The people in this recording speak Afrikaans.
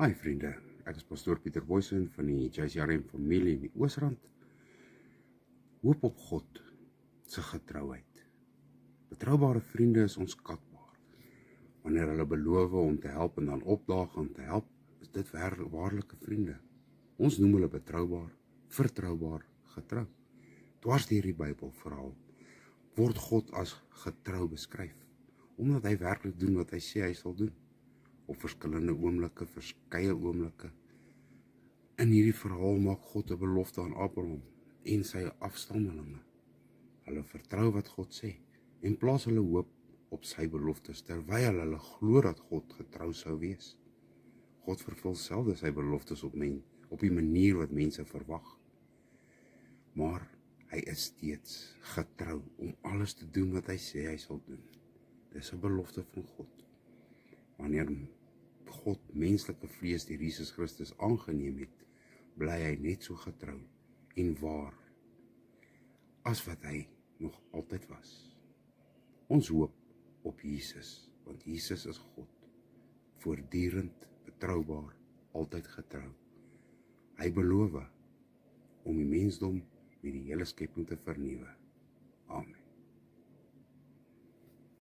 Hi vriende, ek is pastoor Pieter Boysen van die JCRM familie in die Oosrand. Hoop op God se getrouheid. Betroubare vriende is onskatbaar. Wanneer hulle beloof om te help en dan opdaag om te help, is dit waarlike vriende. Ons noem hulle betroubaar, vertroubaar, getrou. Dwars deur die Bybelverhaal word God as getrou beskryf, omdat hy werklik doen wat hy sê hy sal doen. Op verskillende oomblikke, verskeie oomblikke. In hierdie verhaal maak God 'n belofte aan Abraham en sy afstammelinge. Hulle vertrou wat God sê en plaas hulle hoop op sy beloftes, terwyl hulle glo dat God getrou sou wees. God vervul selfs sy beloftes op die manier wat mense verwag. Maar hy is steeds getrou om alles te doen wat hy sê hy sal doen. Dis 'n belofte van God. Wanneer God menslike vlees deur Jesus Christus aangeneem het, bly hy net so getrou en waar as wat hy nog altyd was. Ons hoop op Jesus, want Jesus is God, voortdurend, betroubaar, altyd getrou. Hy beloof om die mensdom met die hele skepping te vernuwe.